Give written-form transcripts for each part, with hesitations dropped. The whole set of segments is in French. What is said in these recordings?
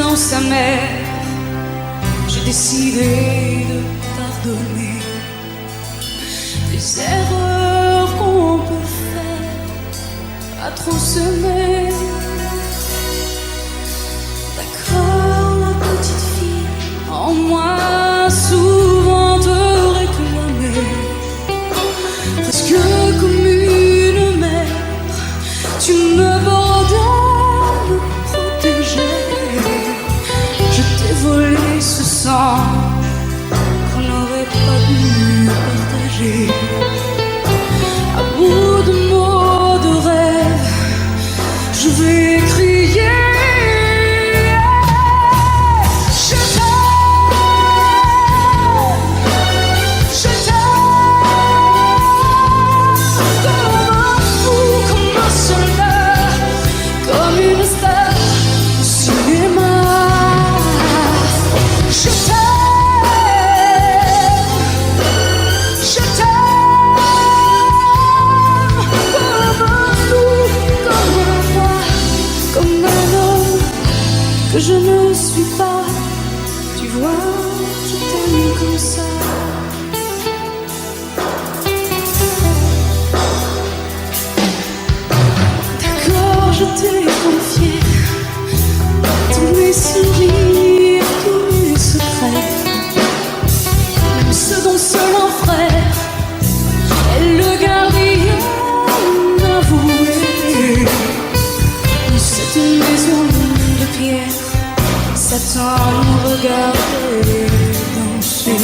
silence amer, j'ai décidé de pardonner les erreurs qu'on peut faire à trop s'aimer. D'accord, la petite fille en moi souvent te réclamait, presque comme une mère, tu me bordais, me protégeais. Je t'ai volé ce sang qu'on n'aurait pas dû partager. À bout de mots, de rêves, je vais crier. Que je ne suis pas, tu vois, je t'aime comme ça. D'accord, je t'ai confié tous mes sourires, tous mes secrets, même ceux dont seul un frère est le gardien avoué de cette maison de pierre. Satan nous regardait danser.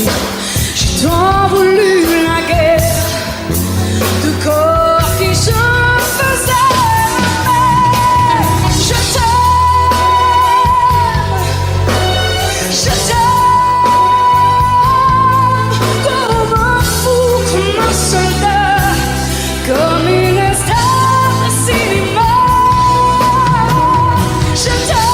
J'ai tant voulu la guerre de corps qui se faisait. Je t'aime, comme un fou, comme un soldat, comme une star de cinéma. Je t'aime.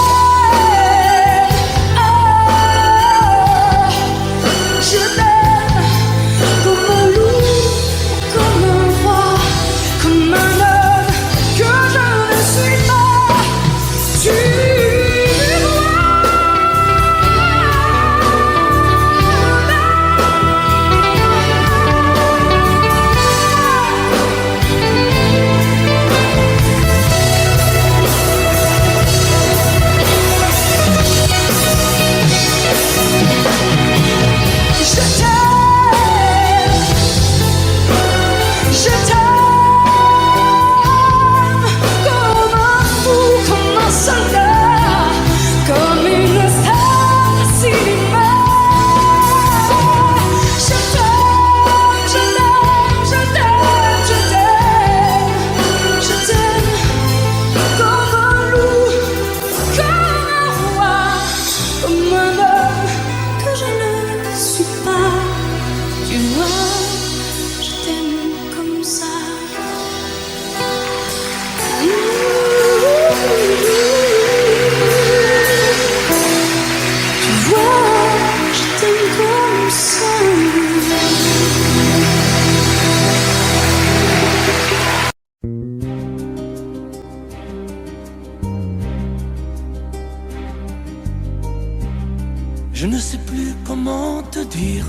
Je ne sais plus comment te dire.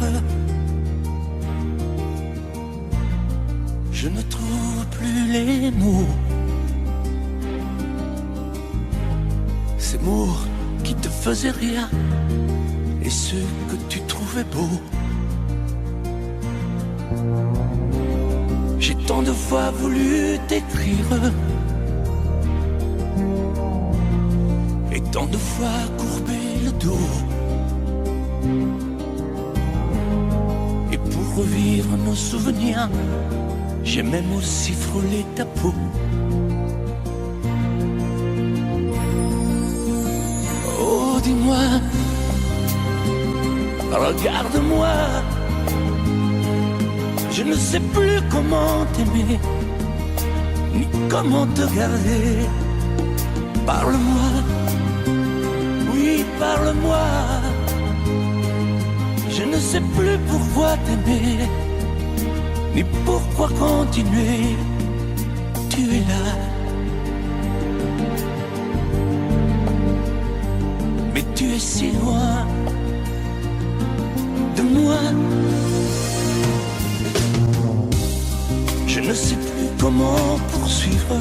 Je ne trouve plus les mots. Ces mots qui te faisaient rire et ceux que tu trouvais beaux. J'ai tant de fois voulu t'écrire et tant de fois courbé le dos. Et pour revivre nos souvenirs, j'ai même aussi frôlé ta peau. Oh, dis-moi, regarde-moi. Je ne sais plus comment t'aimer, ni comment te garder. Parle-moi, oui, parle-moi. Je ne sais plus pourquoi t'aimer, ni pourquoi continuer. Tu es là, mais si loin de moi. Je ne sais plus comment poursuivre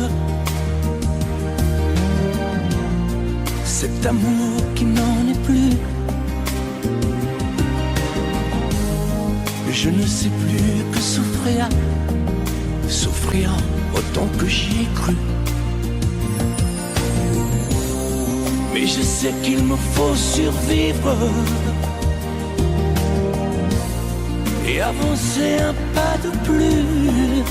cet amour qui n'en est plus. Je ne sais plus que souffrir, souffrir autant que j'y ai cru. Mais je sais qu'il me faut survivre et avancer un pas de plus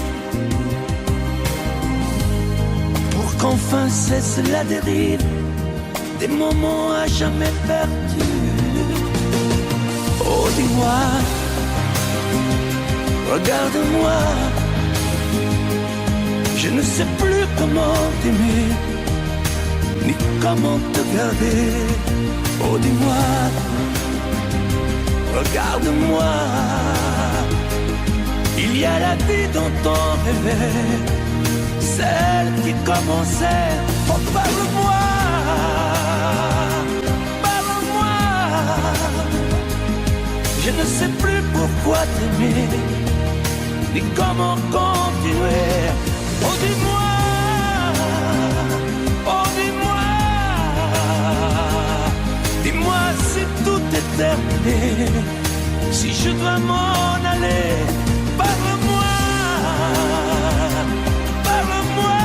pour qu'enfin cesse la dérive des moments à jamais perdus. Oh, dis-moi, regarde-moi, je ne sais plus comment t'aimer, ni comment te garder. Oh, dis-moi, regarde-moi, il y a la vie dont on rêvait, celle qui commençait. Oh, parle-moi, parle-moi, je ne sais plus pourquoi t'aimer, ni comment continuer. Oh, dis-moi, oh, dis-moi, dis-moi si tout est terminé, si je dois m'en aller. Parle-moi, parle-moi,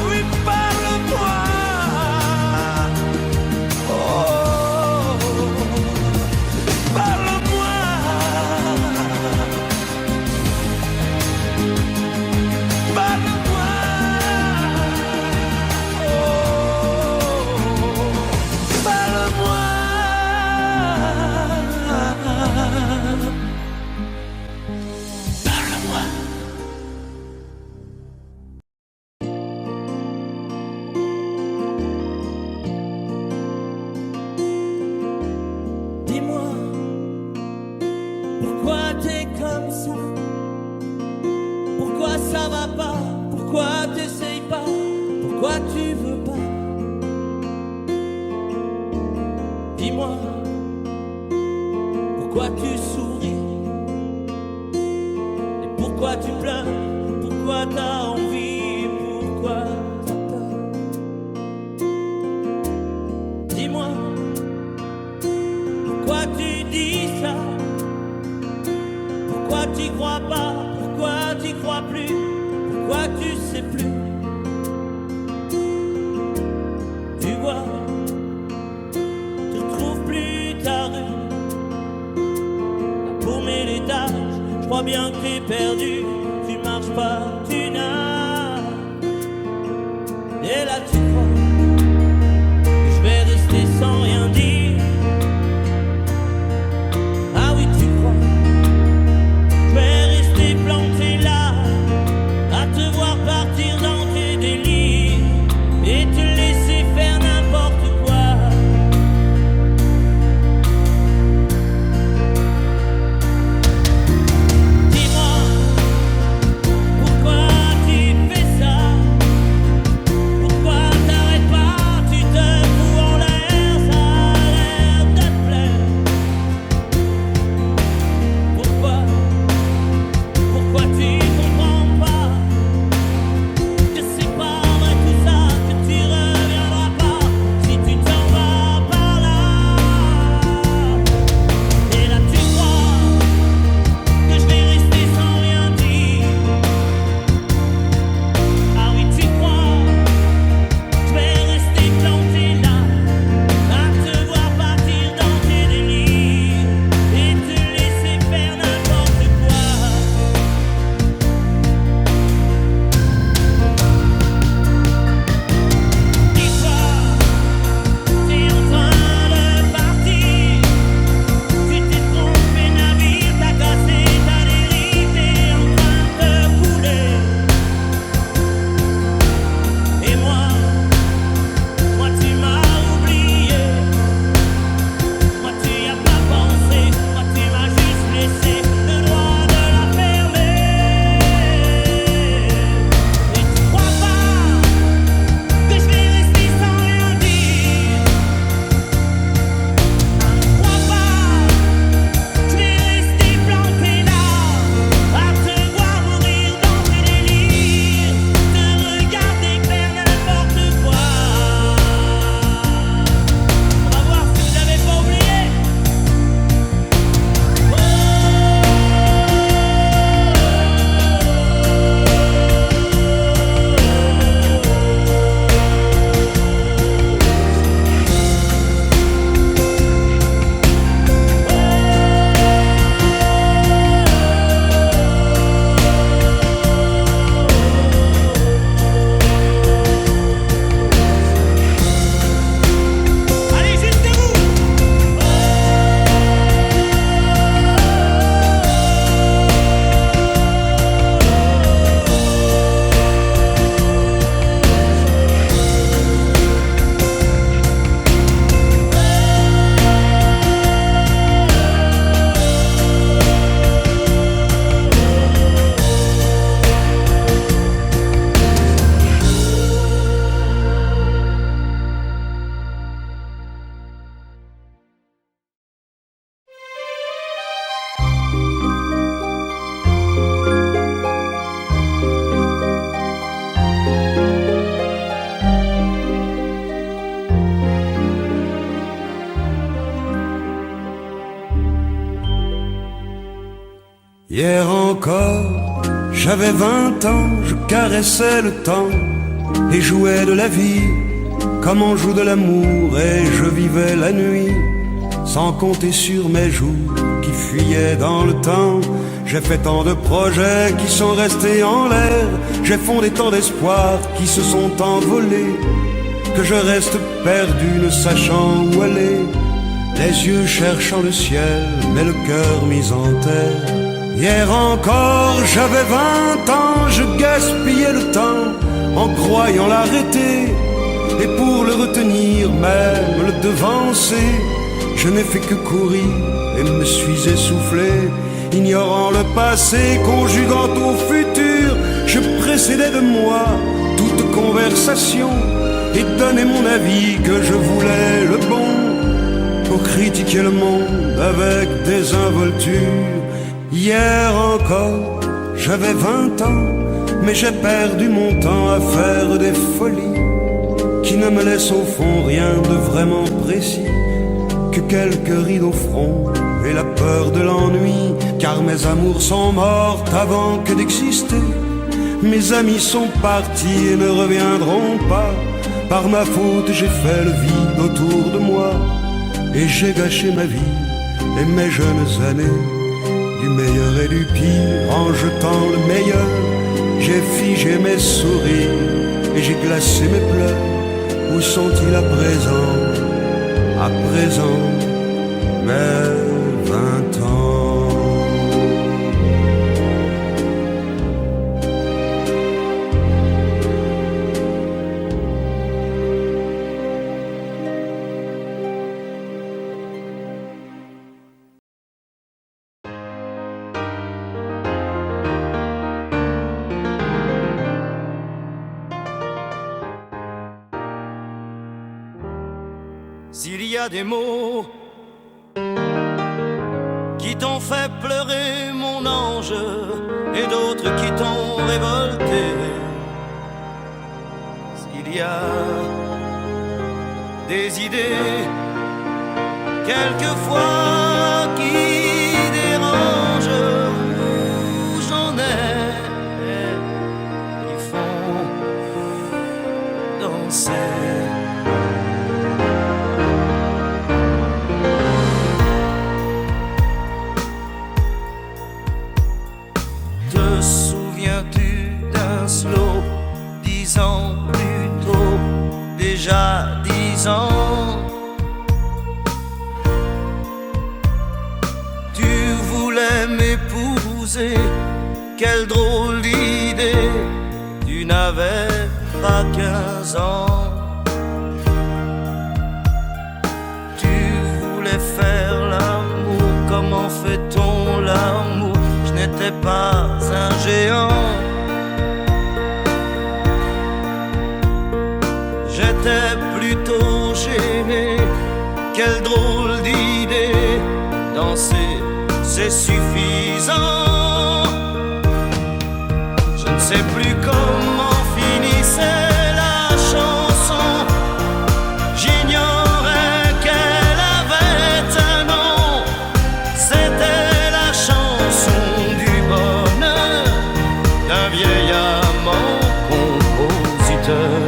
oui, parle-moi. Oh, parle-moi. Parle-moi, oh, parle-moi. Dis-moi, pourquoi t'es comme ça? Pourquoi ça va pas? Pourquoi t'essayes pas? Pourquoi tu veux pas? Dis-moi, pourquoi tu souris? Et pourquoi tu pleures? Pourquoi t'as envie? Pourquoi t'as peur? Dis-moi, pourquoi tu dis ça? Pourquoi t'y crois pas? Pourquoi t'y crois plus? Pourquoi tu sais plus? Tu vois, tu trouves plus ta rue. La paumée l'étage, je crois bien que t'es perdu. Tu marches pas, tu nages. Et là tu crois que je vais rester sans rien dire. Ah oui, tu crois je vais rester planté là, à te voir partir dans tes délires et te laisser faire n'importe quoi. Dis-moi, pourquoi Hier encore, j'avais 20 ans, je caressais le temps et jouais de la vie comme on joue de l'amour, et je vivais la nuit sans compter sur mes jours qui fuyaient dans le temps. J'ai fait tant de projets qui sont restés en l'air, j'ai fondé tant d'espoirs qui se sont envolés, que je reste perdu ne sachant où aller, les yeux cherchant le ciel mais le cœur mis en terre. Hier encore j'avais 20 ans, je gaspillais le temps en croyant l'arrêter, et pour le retenir, même le devancer, je n'ai fait que courir et me suis essoufflé. Ignorant le passé, conjuguant au futur, je précédais de moi toute conversation et donnais mon avis que je voulais le bon, pour critiquer le monde avec désinvolture. Hier encore, j'avais 20 ans, mais j'ai perdu mon temps à faire des folies qui ne me laissent au fond rien de vraiment précis, que quelques rides au front et la peur de l'ennui, car mes amours sont mortes avant que d'exister. Mes amis sont partis et ne reviendront pas. Par ma faute j'ai fait le vide autour de moi, et j'ai gâché ma vie et mes jeunes années, du meilleur et du pire en jetant le meilleur. J'ai figé mes sourires et j'ai glacé mes pleurs. Où sont-ils à présent, mes 20 ans? S'il y a des mots qui t'ont fait pleurer, mon ange, et d'autres qui t'ont révolté, s'il y a des idées quelquefois qui dérangent, où j'en ai qui font danser. Slow, 10 ans plus tôt, déjà 10 ans. Tu voulais m'épouser, quelle drôle d'idée, tu n'avais pas 15 ans. Tu voulais faire l'amour, comment fait-on l'amour? Je n'étais pas un géant. J'étais plutôt gêné, quelle drôle d'idée, danser c'est suffisant. Je ne sais plus comment finissait la chanson, j'ignorais qu'elle avait un nom, c'était la chanson du bonheur d'un vieil amant compositeur.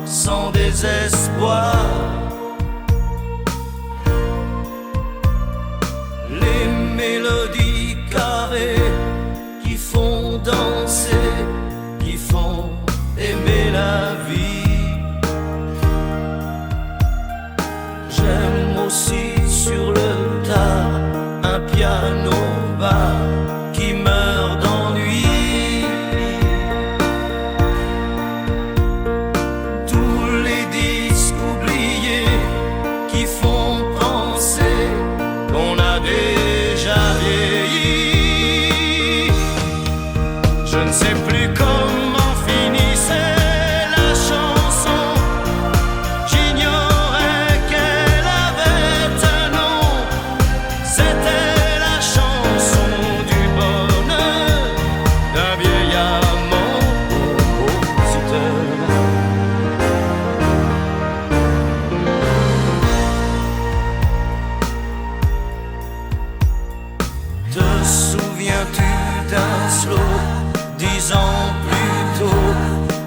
Sans désespoir, les mélodies carrées qui font danser, qui font aimer la vie. J'aime aussi sur le tas un piano bas qui meurt d'ennui. Je ne sais plus comment finissait la chanson, j'ignorais qu'elle avait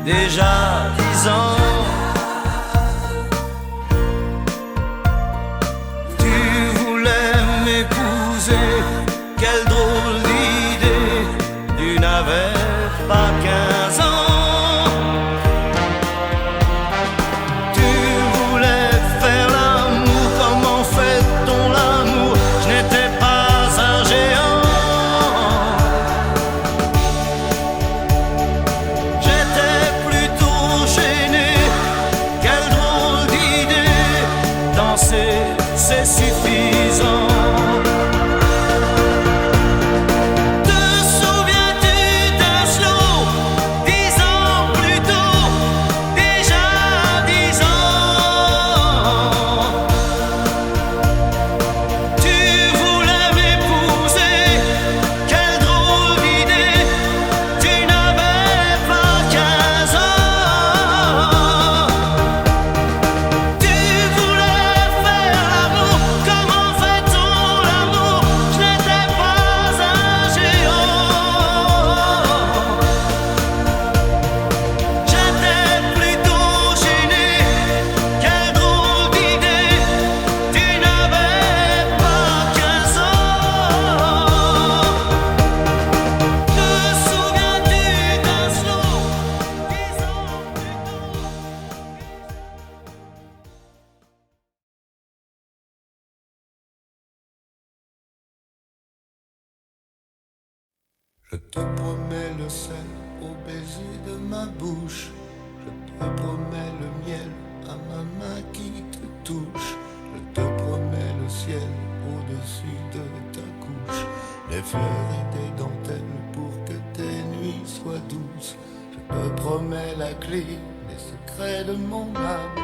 déjà 10 ans. Tu voulais m'épouser, quelle drôle d'idée, tu n'avais pas 15 ans. C'est suffisant. Te souviens-tu d'un slow 10 ans plus tôt, déjà 10 ans. Tu voulais m'épouser, quelle drôle d'idée, tu n'avais pas 15 ans. Tu voulais faire l'amour, comment fait-on l'amour? Je n'étais pas un géant. J'étais plutôt gêné, quelle drôle d'idée, tu n'avais pas 15 ans. Te souviens-tu d'un slow 10 ans plus tôt? Je te promets le sel au baiser de ma bouche. Je te promets le miel à ma main qui te touche. Je te promets le ciel au-dessus de ta couche. Des fleurs et des dentelles pour que tes nuits soient douces. Je te promets la clé des secrets de mon âme.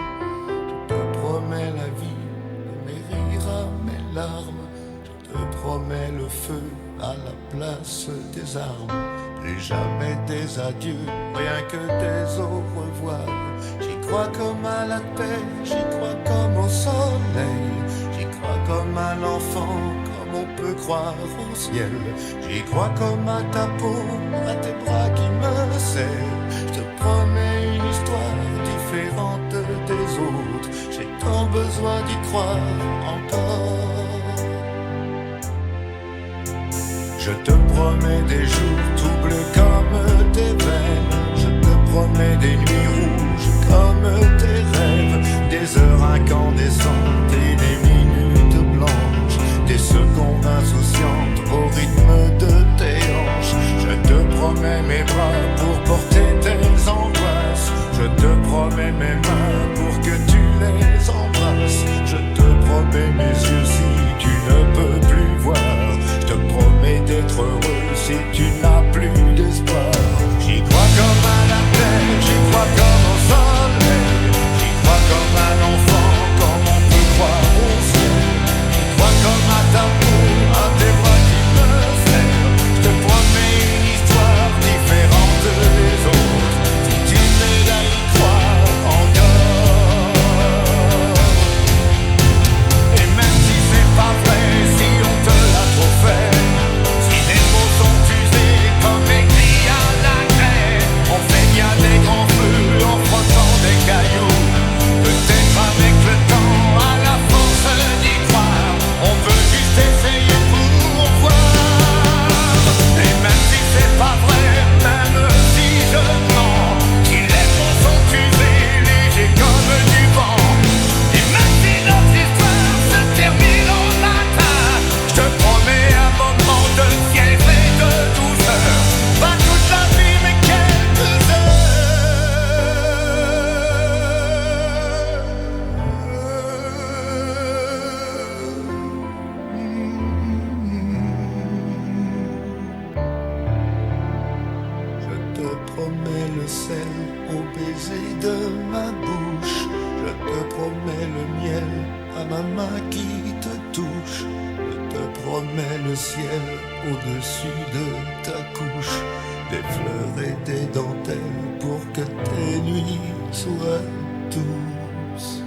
Je te promets la vie de mes rires à mes larmes. Je te promets le feu à la place des armes. Plus jamais des adieux, rien que des au revoir. J'y crois comme à la terre, j'y crois comme au soleil. J'y crois comme à l'enfant, comme on peut croire au ciel. J'y crois comme à ta peau, à tes bras qui me serrent. Je te promets une histoire différente des autres. J'ai tant besoin d'y croire encore. Je te promets des jours troubles comme tes veines. Je te promets des nuits rouges comme tes rêves. Des heures incandescentes et des minutes blanches. Des secondes insouciantes au rythme de tes hanches. Je te promets mes bras pour porter tes angoisses. Je te promets mes mains pour que tu les embrasses. Je te promets mes yeux si tu ne peux plus voir. Je te promets d'être heureux si tu n'as plus d'espoir. J'y crois comme à la terre, j'y crois comme au soleil. J'y crois comme à l'enfant, comme on peut croire au ciel. J'y crois comme à ta peau, à tes bras qui me serrent. Je te promets une histoire différente des autres. Si tu m'aides à y croire encore. Et même si c'est pas vrai, si on te l'a trop fait, si les mots sont usés comme écrits à la craie, on fait bien des grands feux en frottant des cailloux. Peut-être avec le temps, à la force d'y croire, on peut juste essayer pour voir. Et même si c'est pas vrai, même si je mens, si les mots sont usés, légers comme du vent, et même si notre histoire se termine au matin, je te promets un moment de ciel et de douceur. Pas toute la vie mais quelques Je te promets le sel au baiser de ma bouche. Je te promets le miel à ma main qui te touche. Je te promets le ciel au-dessus de ta couche. Des fleurs et des dentelles pour que tes nuits soient douces.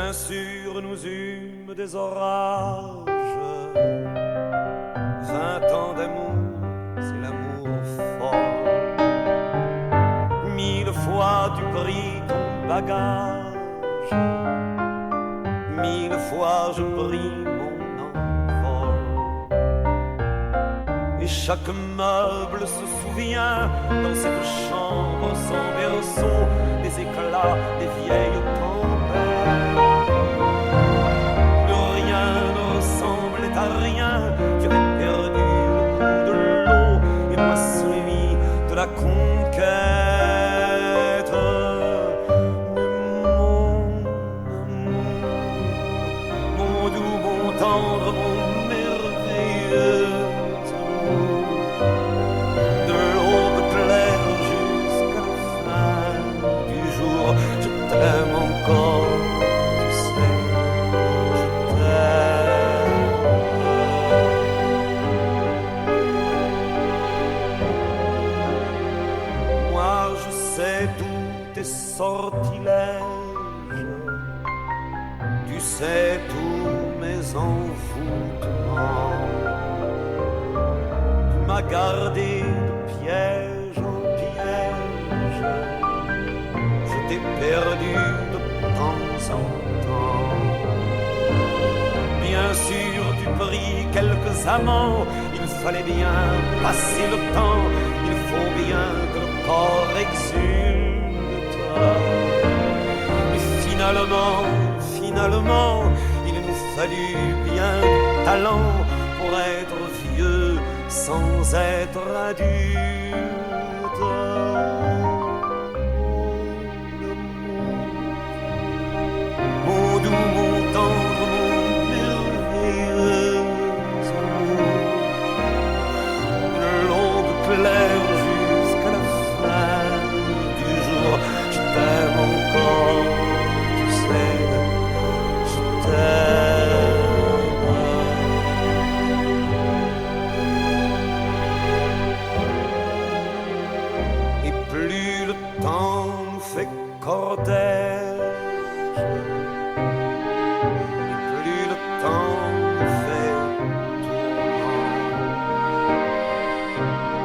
Bien sûr, nous eûmes des orages. 20 ans d'amour, c'est l'amour fort. 1000 fois tu pris ton bagage. 1000 fois je pris mon envol. Et chaque meuble se souvient dans cette chambre sans berceau des éclats des vieilles tempêtes. Plus rien ne ressemblait à rien. Tu avais perdu le coup de l'eau et moi celui de la conquête. Mais mon doux, mon tendre, mon merveilleux amour, de l'aube claire jusqu'à la fin du jour, je t'aime encore, tu sais, je t'aime. Moi je sais tous tes sortilèges, tu sais tous mes envoûtements. Tu m'as gardé de piège en piège, je t'ai perdu de temps en temps. Bien sûr tu pris quelques amants, il fallait bien passer le temps, il faut bien que le corps exulte. Mais finalement, il nous fallut bien du talent pour être vieux sans être adulte. Mon doux, mon tendre, mon merveilleux amour, de l'aube claire jusqu'à la fin du jour, je t'aime encore, tu sais, je t'aime. Et plus le temps nous fait cortège, et plus le temps nous fait tourment.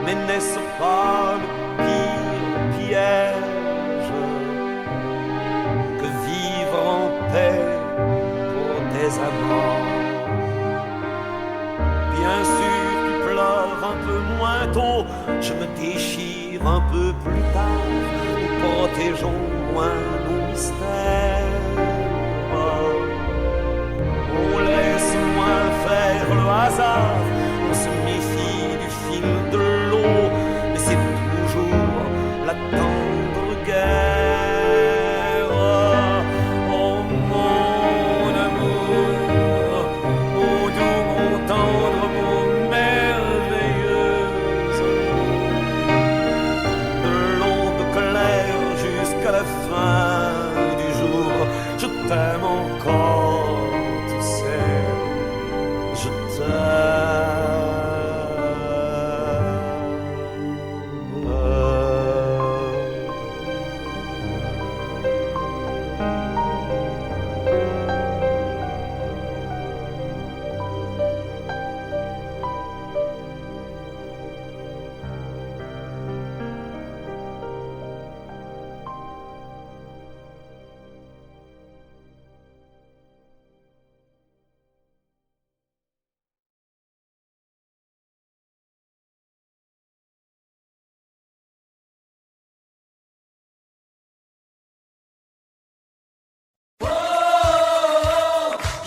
Mais n'est-ce pas le pire piège que vivre en paix pour des amants? Bien sûr tu pleures un peu moins tôt, je me déchire un peu plus tard, nous protégeons moins nos mystères. On laisse moins faire le hasard, on se méfie du fil de l'eau, mais c'est toujours la tendre guerre. Oh mon amour, mon doux, mon tendre, mon merveilleux amour, de l'aube claire jusqu'à la fin du jour, je t'aime encore, tu sais, je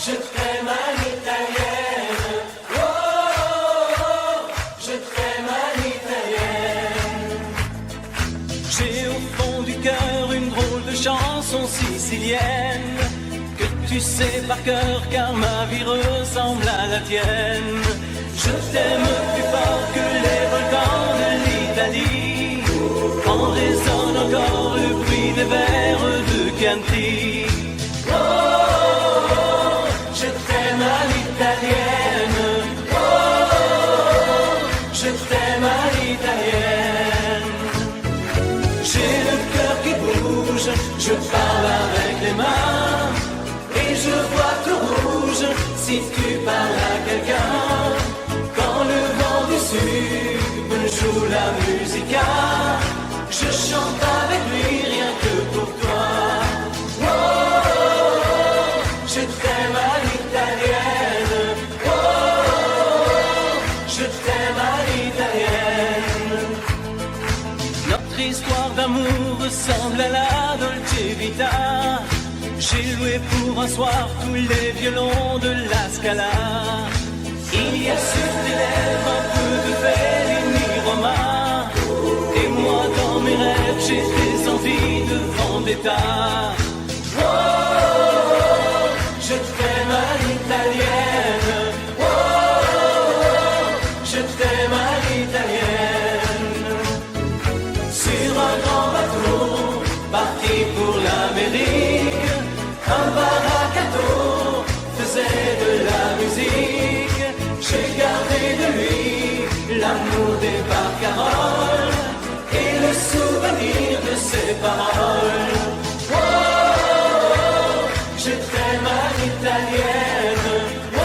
Je t'aime à l'italienne. Oh, je t'aime à l'italienne. J'ai au fond du cœur une drôle de chanson sicilienne que tu sais par cœur car ma vie ressemble à la tienne. Je t'aime plus fort que les volcans de l'Italie. En résonne encore le bruit des vers de Chianti. Oh, je t'aime à l'italienne. Oh, je t'aime à l'italienne. J'ai le cœur qui bouge, je parle avec les mains et joue la musica. Je chante avec lui rien que pour toi. Oh, je t'aime à l'italienne. Oh, je t'aime à l'italienne. Notre histoire d'amour ressemble à la Dolce Vita. J'ai loué pour un soir tous les violons de la Scala. Il y a sur tes lèvres un peu de Bellini Roma. Et moi dans mes rêves j'ai des envies de vendetta. Oh, je t'aime à l'italienne. Oh, je t'aime à l'italienne. Sur un grand bateau, parti pour l'Amérique, un baracato faisait de la musique. J'ai gardé de lui l'amour des barcaroles et le souvenir de ses paroles. Oh, je t'aime à l'italienne. Oh,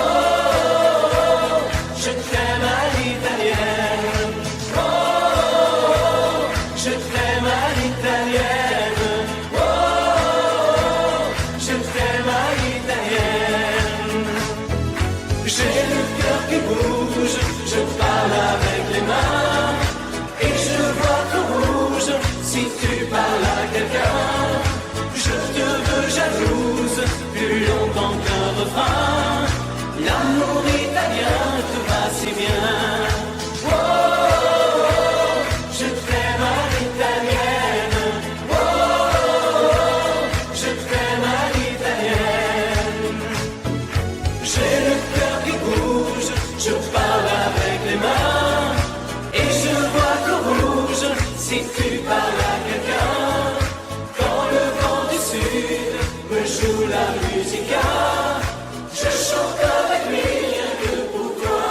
je t'aime à l'italienne. Oh, je t'aime à l'italienne. Oh, je t'aime à l'italienne. J'ai le cœur qui bouge, je parle avec les mains et je vois tout rouge si tu parles à quelqu'un. Je te veux jalouse plus longtemps qu'un refrain. L'amour italien te va si bien. Oh, je t'aime à l'italienne. Oh, je t'aime à l'italienne. J'ai le cœur qui bouge, je parle avec les mains et je vois tout rouge si tu parles à quelqu'un. Quand le vent du sud me joue la musica, je chante avec lui rien que pour toi.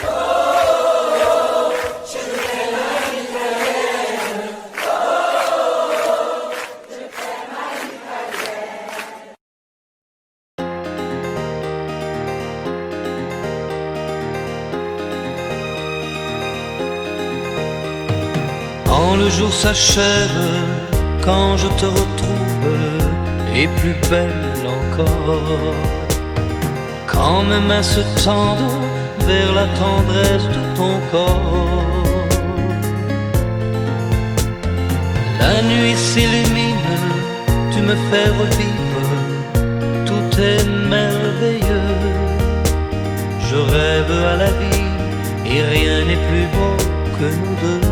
Oh, je t'aime à l'italienne. Oh, je t'aime à l'italienne. Quand le jour s'achève, quand je te retrouve, et plus belle encore, quand mes mains se tendent vers la tendresse de ton corps, la nuit s'illumine, tu me fais revivre, tout est merveilleux. Je rêve à la vie et rien n'est plus beau que nous deux.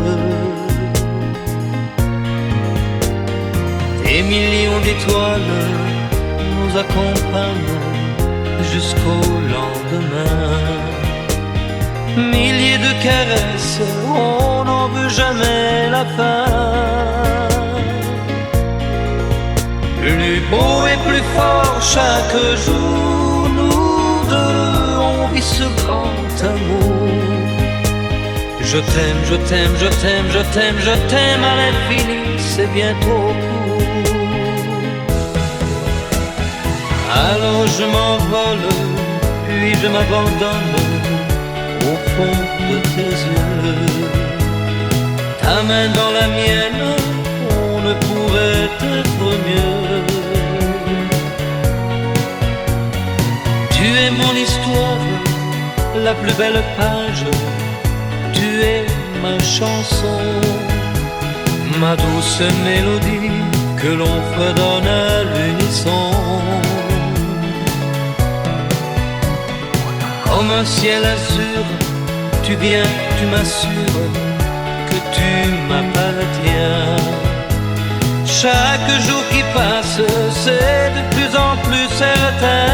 Des millions d'étoiles nous accompagnent jusqu'au lendemain. Milliers de caresses, on n'en veut jamais la fin. Plus beau et plus fort chaque jour, nous deux, on vit ce grand amour. Je t'aime, je t'aime, je t'aime, je t'aime, je t'aime à l'infini, c'est bien trop court. Alors je m'envole, puis je m'abandonne au fond de tes yeux. Ta main dans la mienne, on ne pourrait être mieux. Tu es mon histoire, la plus belle page. Tu es ma chanson, ma douce mélodie que l'on fredonne à l'unisson. Comme un ciel azur, tu viens, tu m'assures que tu m'appartiens. Chaque jour qui passe, c'est de plus en plus certain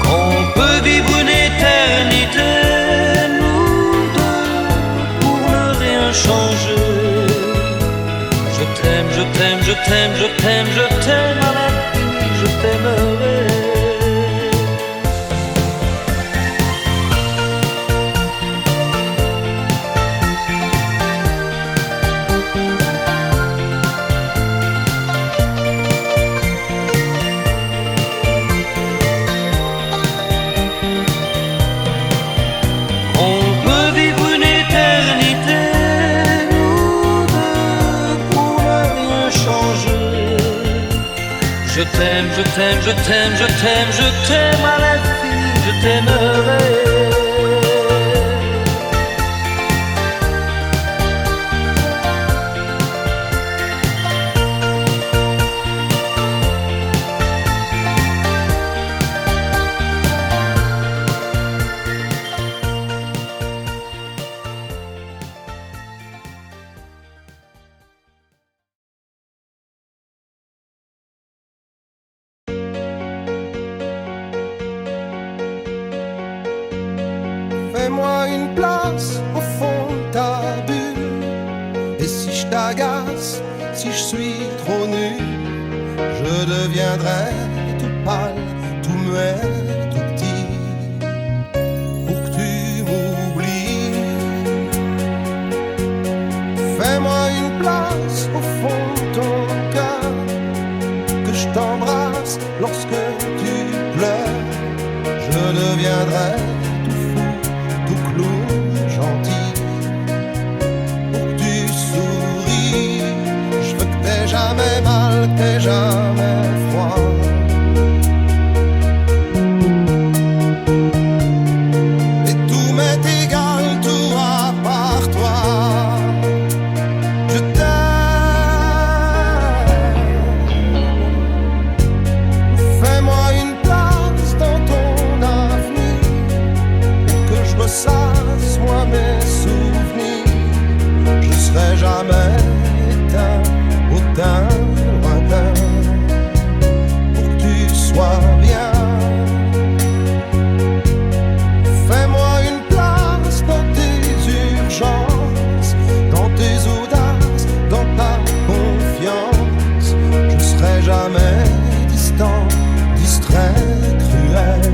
qu'on peut vivre une éternité, nous deux, pour ne rien changer. Je t'aime, je t'aime, je t'aime, je t'aime, je t'aime à l'infini, je t'aimerai. t'aime, je t'aime, je t'aime, je t'aime, je t'aime à l'infini, je t'aimerai. Fais-moi une place au fond de ta bulle. Et si je t'agace, si je suis trop nul, je deviendrai tout pâle, tout muet, tout petit, pour que tu m'oublies. Fais-moi une place au fond de ton cœur, que je t'embrasse lorsque tu pleures. Je deviendrai tout clown gentil, pour que tu souris. Je veux que t'aies jamais mal, que t'aies jamais froid. Et tout m'est égal, tout à part toi. Je t'aime. Fais-moi une place dans ton avenir, que je ressasse moi mes souvenirs. Je serai jamais éteint, autant lointain, pour que tu sois bien. Fais-moi une place dans tes urgences, dans tes audaces, dans ta confiance. Je serai jamais distant, distrait, cruel,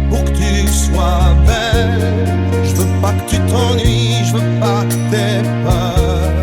pour que tu sois belle. Je veux pas que tu t'ennuies, je veux pas que t'aies peur.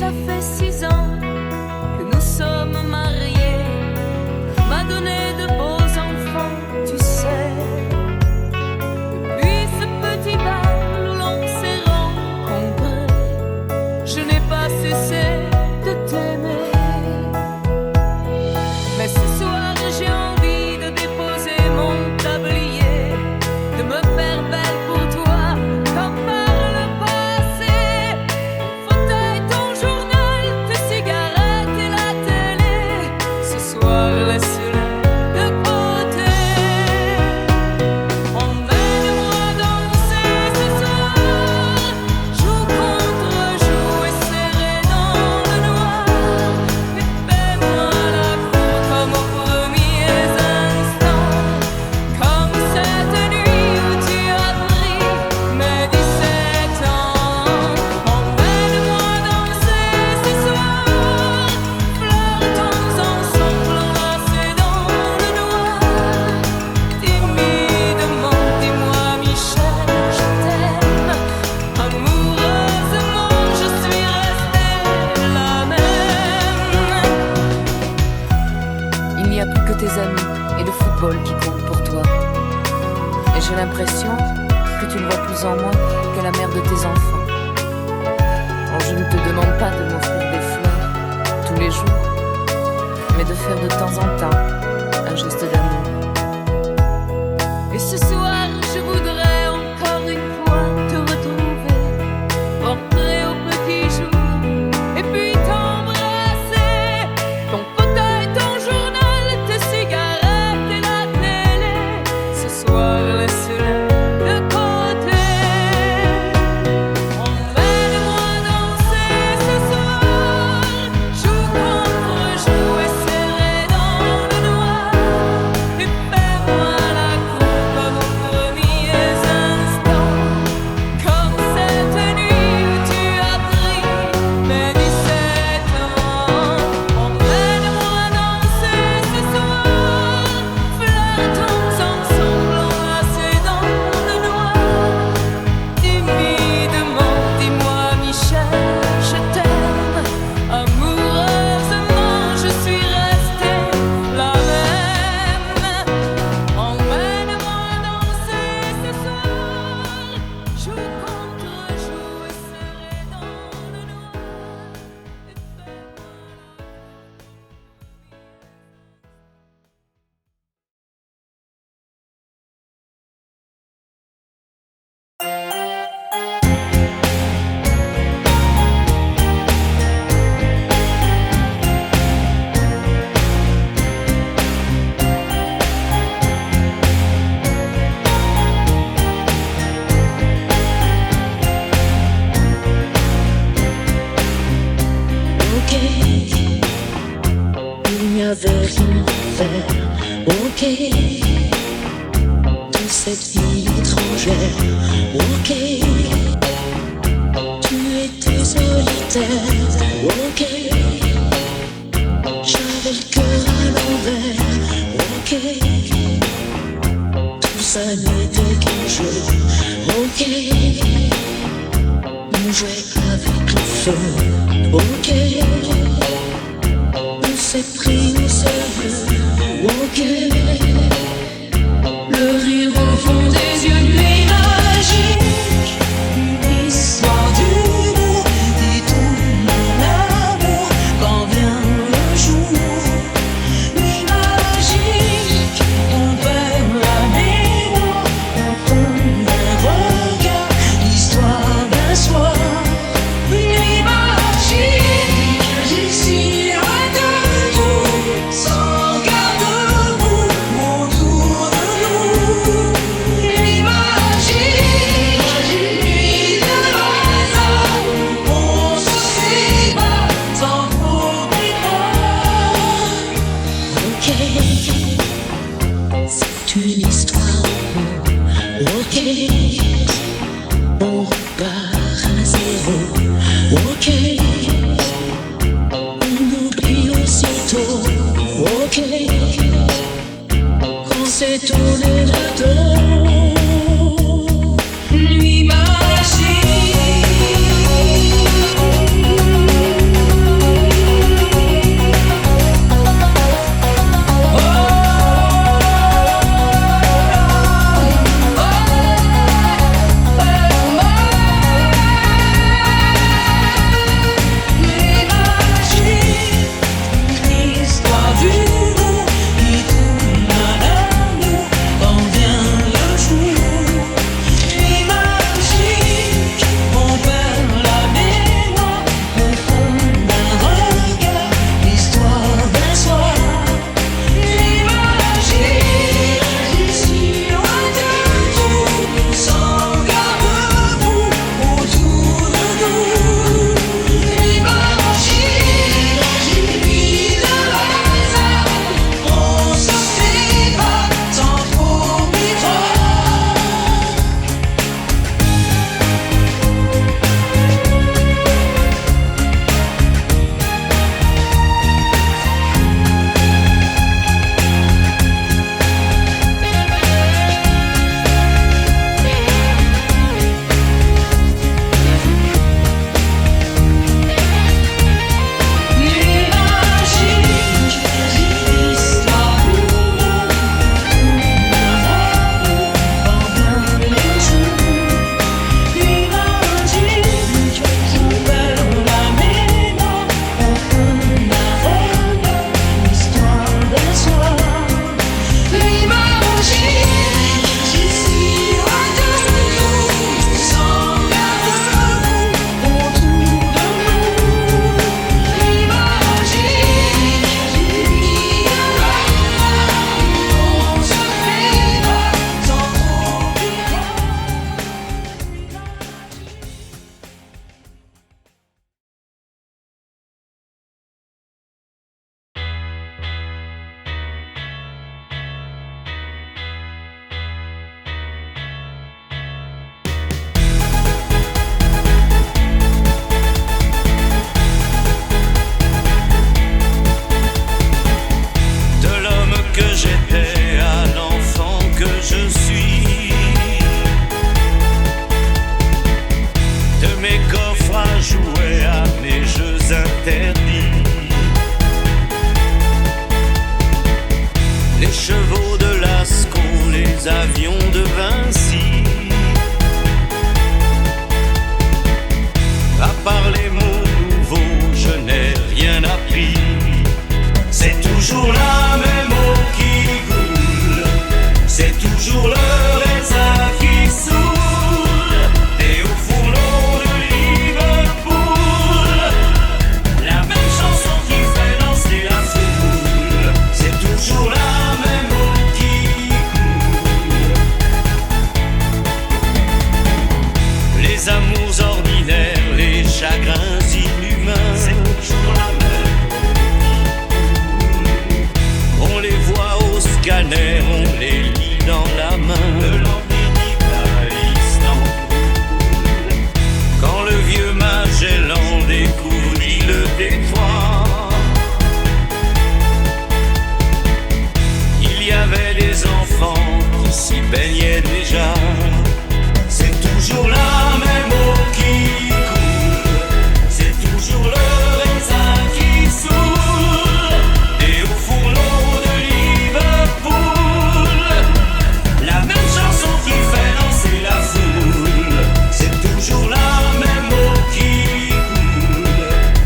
ça fait 6 ans que nous sommes mariés, m'a donné de beaux enfants, tu sais. Depuis ce petit bal où l'on s'est rencontrés, je n'ai pas cessé de t'aimer. Mais ce soir j'ai envie de déposer mon tablier, de me faire belle pour toi comme par le passé. Ton fauteuil, ton journal, tes cigarettes et la télé, ce soir laisse-les de côté. Emmène-moi danser ce soir, joue contre joue et serré dans le noir. Et fais-moi la cour comme aux premiers instants, comme cette nuit où tu as pris mes 17 ans. Emmène-moi danser ce soir, flirtons ensemble enlacés dans le noir. Timidement, dis-moi Michel, je t'aime. Amoureusement, je suis restée la même. Il n'y a plus que tes amis et le football qui comptent pour toi. Et j'ai l'impression que tu ne vois plus en moi que la mère de tes enfants. Alors je ne te demande pas de m'offrir des fleurs tous les jours, mais de faire de temps en temps un geste d'amour. Et ce soir, je voudrais encore une fois te retrouver, rentrer au petit jour, et puis t'embrasser. Ton fauteuil, ton journal, tes cigarettes et la télé, ce soir laisse-les de côté. Emmène-moi danser ce soir, joue contre joue et serré dans le noir. Et fais-moi la cour comme aux premiers instants, comme cette nuit où tu as pris mes 17 ans. Emmène-moi danser ce soir, flirtons ensemble enlacés dans le noir. Timidement, dis-moi Michel, je t'aime. Amoureusement, je suis restée la même. Emmène-moi danser ce soir, joue contre joue et serré dans le noir. Et fais-moi Ok, il n'y avait rien à faire. Ok, dans cette ville étrangère. Ok, tu étais solitaire. Ok, j'avais le cœur à l'envers. Ok, tout ça n'était qu'un jeu. Ok, on jouait avec le feu. Ok, on s'est pris au sérieux. Ok, le rire au fond des yeux, nuit magique, une histoire d'humour et tout mon amour quand vient le jour. Nuit magique, on perd la mémoire, on tombe un regard, l'histoire d'un soir. Nuit magique, ici à debout, sans garde-boue, autour de nous. Nuit magique, nuit de hasard, on se sépare sans problème. Ok, c'est une histoire d'amour. Ok, on repart à zéro. Ok, on oublie aussitôt. Ok, quand c'est tourné le dos. Nuit magique. toujours le raisin qui saoule. Et au fourneau de Liverpool, la même chanson qui fait danser la foule, c'est toujours la même eau qui coule. Les amours ordinaires, les chagrins inhumains, c'est toujours la même. On les voit au scanner, on les lit dans la main. De l'Empire à Istanbul, quand le vieux Magellan découvrit le détroit, il y avait des enfants qui s'y baignaient déjà. C'est toujours la même eau qui coule, c'est toujours le raisin qui saoule. Et au fourneau de Liverpool, la même chanson qui fait danser la foule, c'est toujours la même eau qui coule,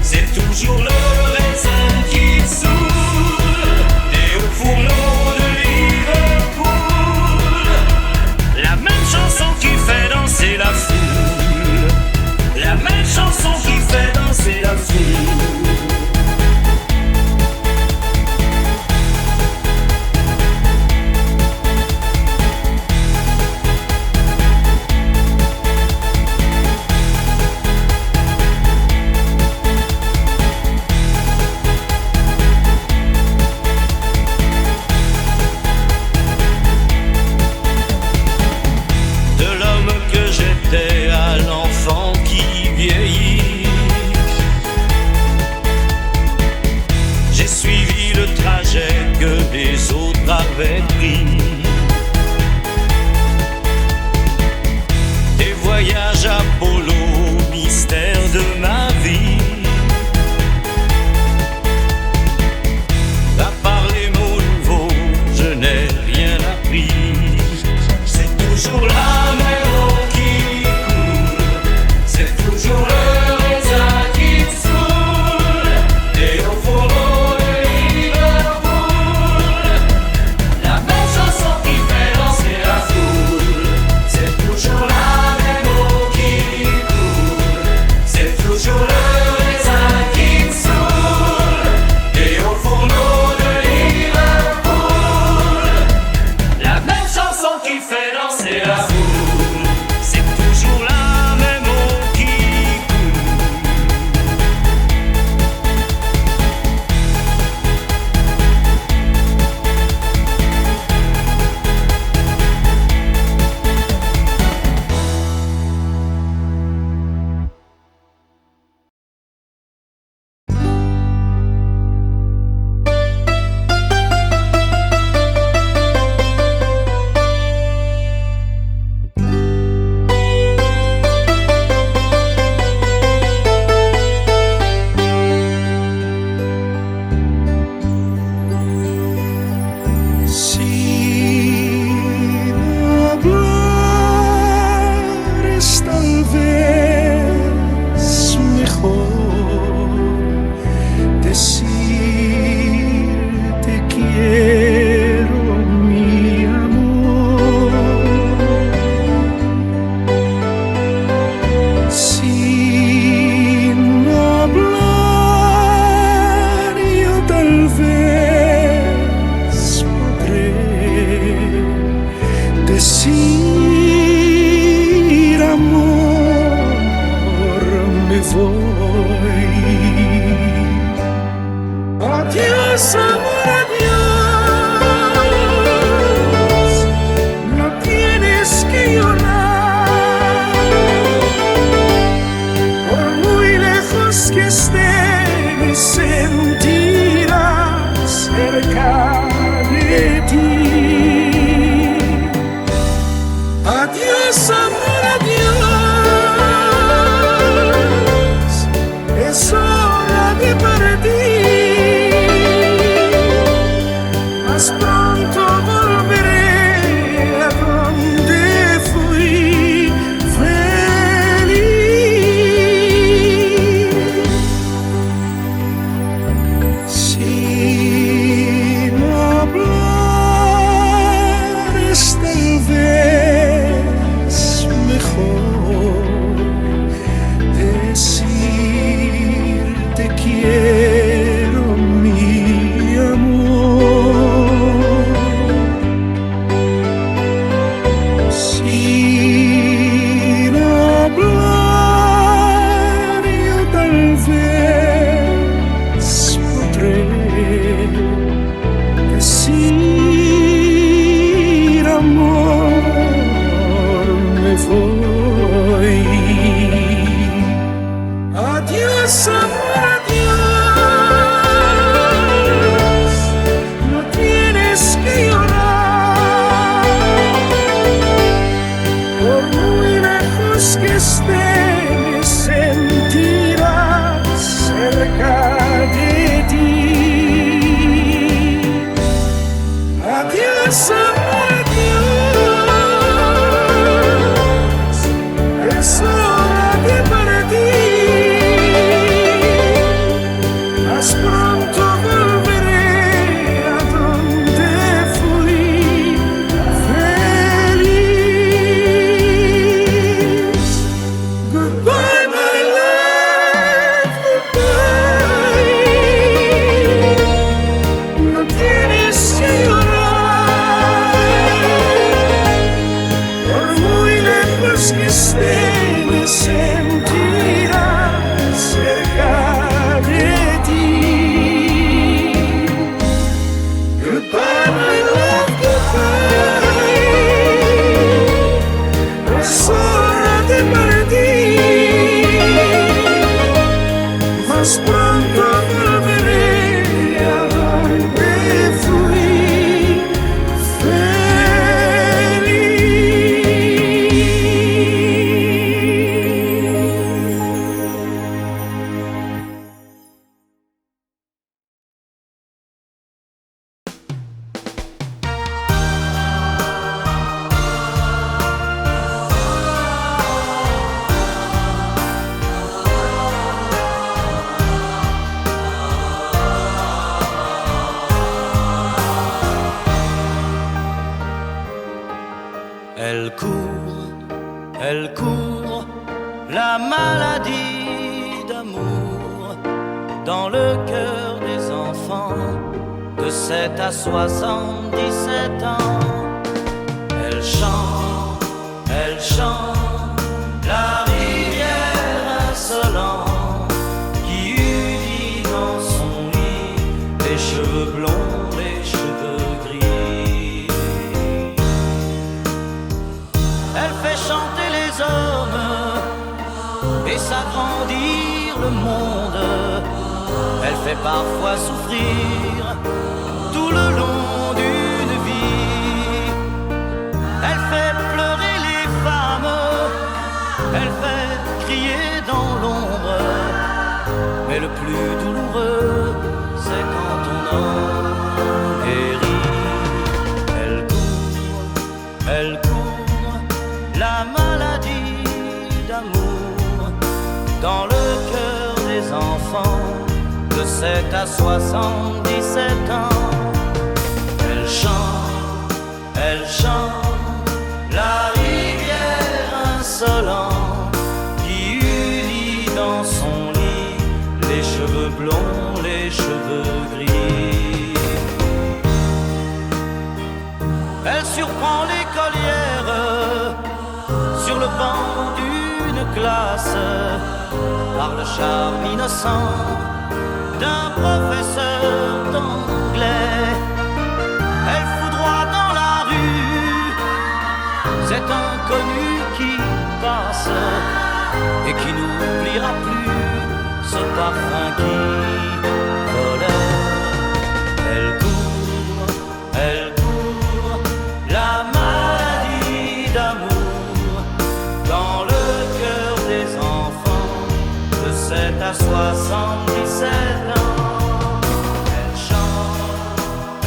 c'est toujours le raisin qui saoule. Et au fourneau de Liverpool, la même chanson qui fait danser la foule, la même chanson qui fait danser la foule. De l'homme que j'étais à l'enfant qui vieillit, j'ai suivi le trajet que les autres avaient pris. Des voyages Apollo, mystère de ma vie. À part les mots nouveaux, je n'ai rien appris. C'est toujours la même eau qui coule, c'est toujours le raisin qui saoule. Et au fourneau de Liverpool, la même chanson qui fait danser la foule, c'est toujours la même eau qui coule, c'est toujours le raisin qui saoule. Et au fourneau de Liverpool, la même chanson qui fait danser la foule, c'est toujours la même eau qui coule. Si hablares tal vez mejor decirte quiero mi amor. Si no hablar yo tal vez podré decir amor, me voy. Adiós, amor, adiós, no tienes que llorar, por muy lejos que estés, sentirás cerca de ti. Adiós, amor, adiós, es hora de partir, más pronto volveré a donde fui feliz. Si no hablares tal se me sentirá cerca de ti. Goodbye, my love, goodbye. Es hora de partir, mas pronto volveré a donde fui feliz. Elle court, la maladie d'amour dans le cœur des enfants de 7 à 77 ans. Elle chante, la rivière insolente qui unit dans son lit les cheveux blonds, les cheveux gris. Elle fait chanter les hommes et s'agrandir le monde. Elle fait parfois souffrir tout le long d'une vie. Elle fait pleurer les femmes, elle fait crier dans l'ombre. Mais le plus douloureux, c'est quand on en guérit. Elle court, la maladie d'amour dans le cœur des enfants de 7 à 77 ans. Elle chante, la rivière insolente qui unit dans son lit les cheveux blonds, les cheveux gris. Elle surprend l'écolière sur le banc d'une classe par le charme innocent d'un professeur d'anglais. Elle foudroie dans la rue cet inconnu qui passe et qui n'oubliera plus ce parfum qui volait. Elle court, la maladie d'amour dans le cœur des enfants de 7 à 77 ans.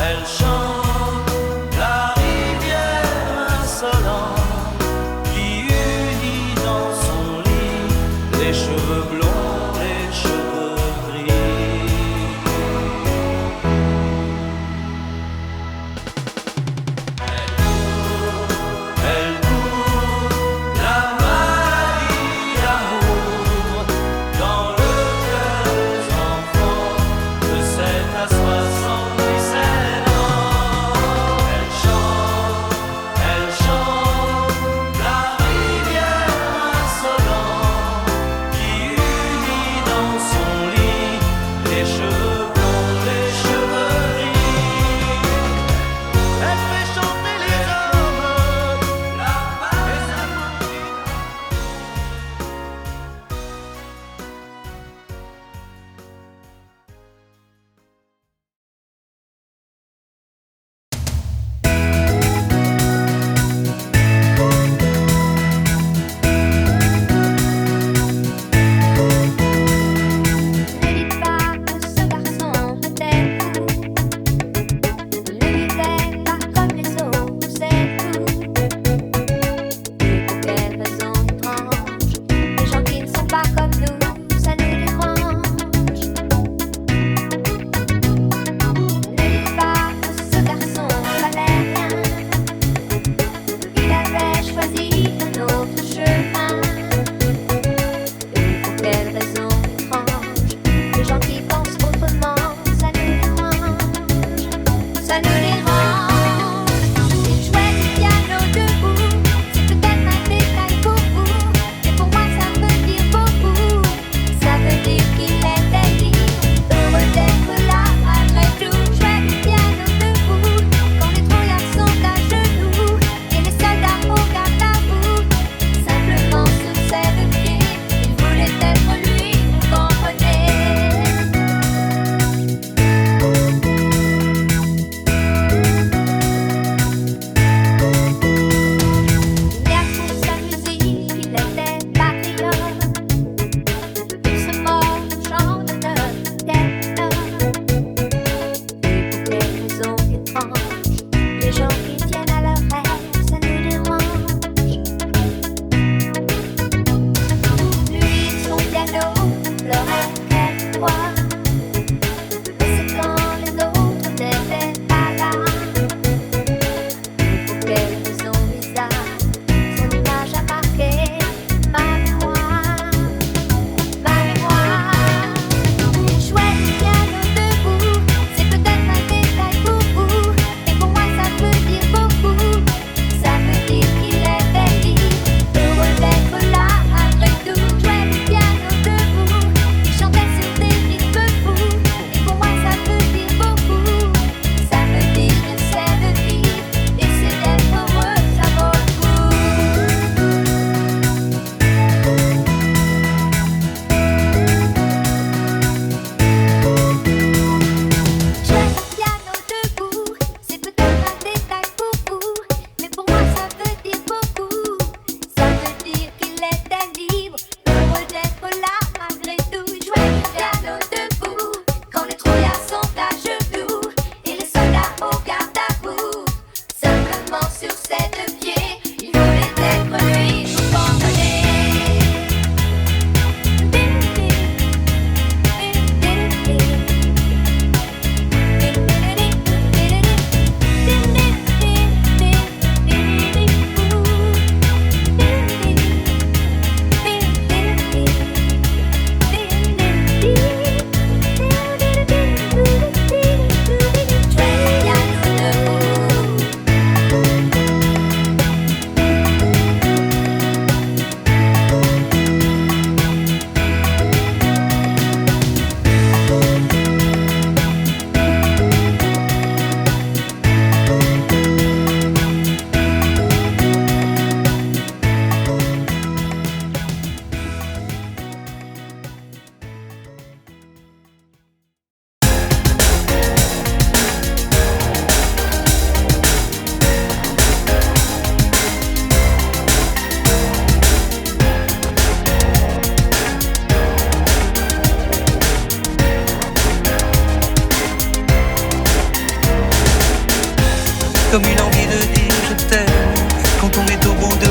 Elle chante, la rivière insolente qui unit dans son lit les cheveux blonds, les cheveux gris.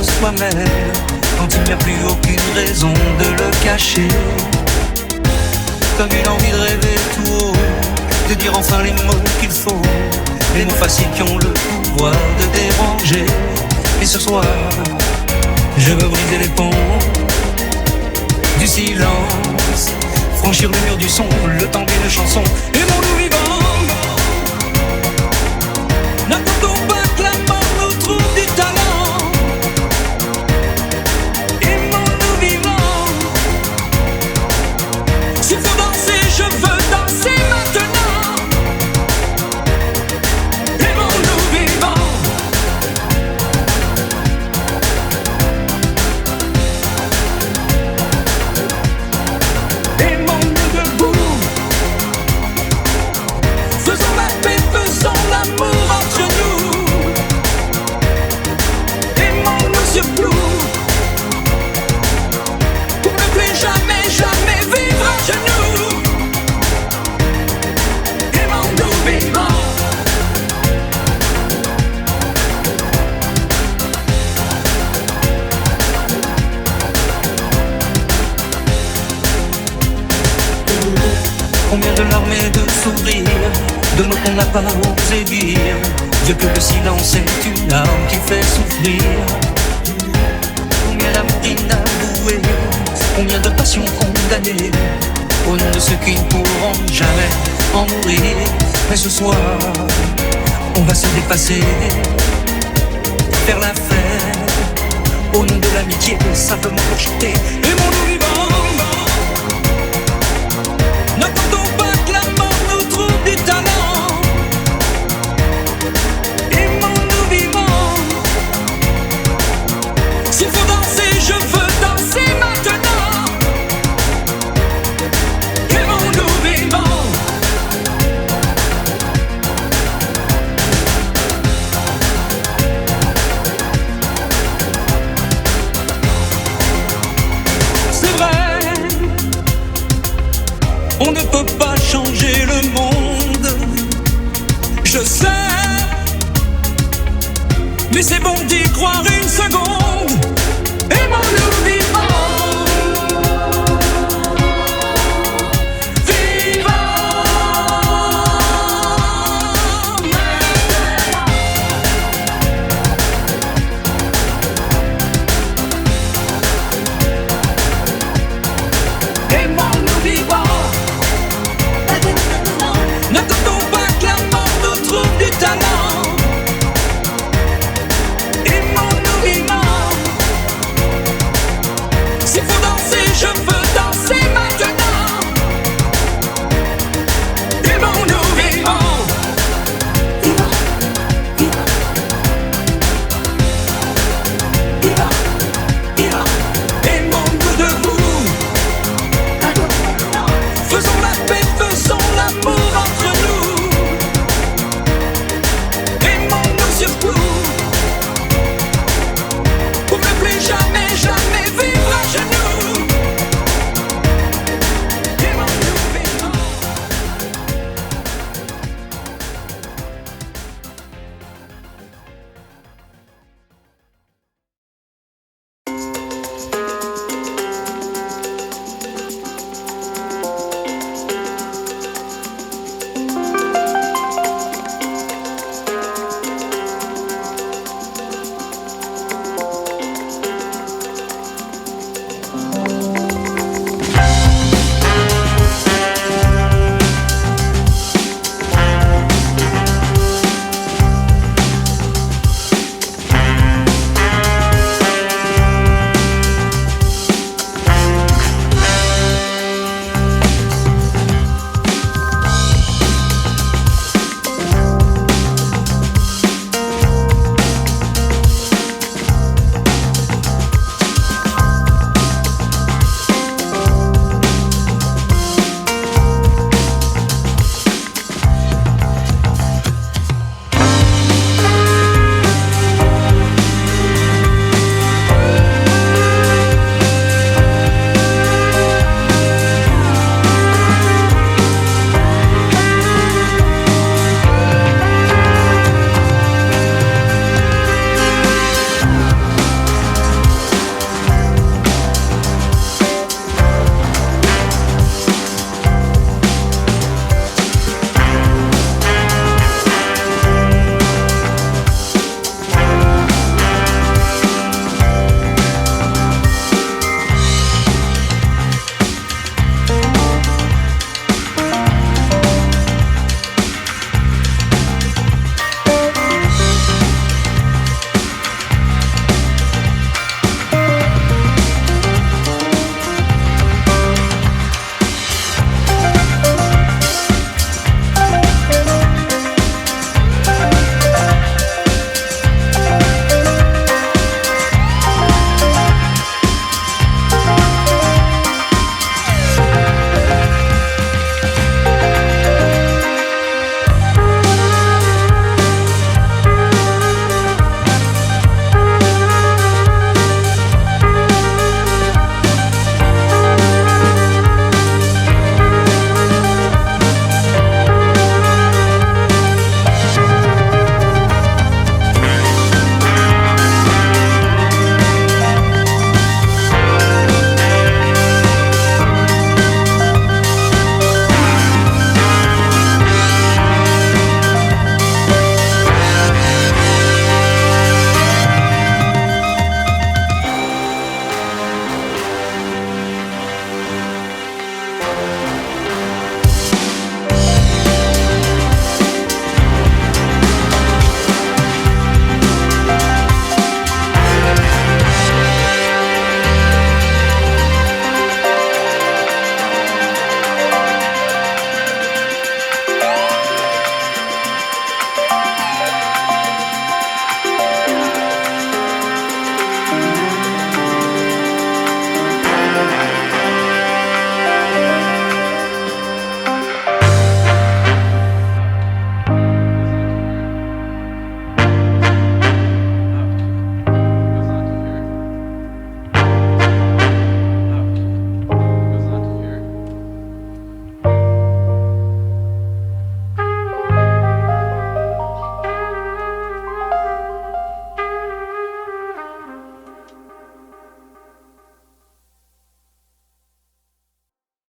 soi-même quand il n'y a plus aucune raison de le cacher. Comme une envie de rêver tout haut, de dire enfin les mots qu'il faut, les mots faciles qui ont le pouvoir de déranger. Et ce soir, je veux briser les ponts du silence, franchir le mur du son, le temps d'une chanson. Aimons-nous vivants, n'attendons pas que la mort nous trouve du talent. Aimons-nous vivants, s'il faut danser, je veux danser maintenant. Aimons-nous vivants. Aimons-nous debout. Faisons la paix, faisons l'amour entre nous. Aimons-nous surtout, pour ne plus jamais, jamais vivre à genoux. Aimons-nous vivants. Combien de larmes et de sourires, de mots qu'on n'a pas osé dire. Dieu que le silence est une arme qui fait souffrir. Combien d'amour inavoué, combien de passions condamnées, au nom de ceux qui ne pourront jamais en mourir. Mais ce soir, on va se dépasser, faire la fête, au nom de l'amitié, simplement pour chanter. Aimons-nous vivants. N'attendons pas que la mort nous trouve du talent. Aimons-nous vivants. S'il faut danser, je veux danser maintenant. Aimons-nous vivants. C'est vrai, on ne peut pas changer le monde, je sais, mais c'est bon d'y croire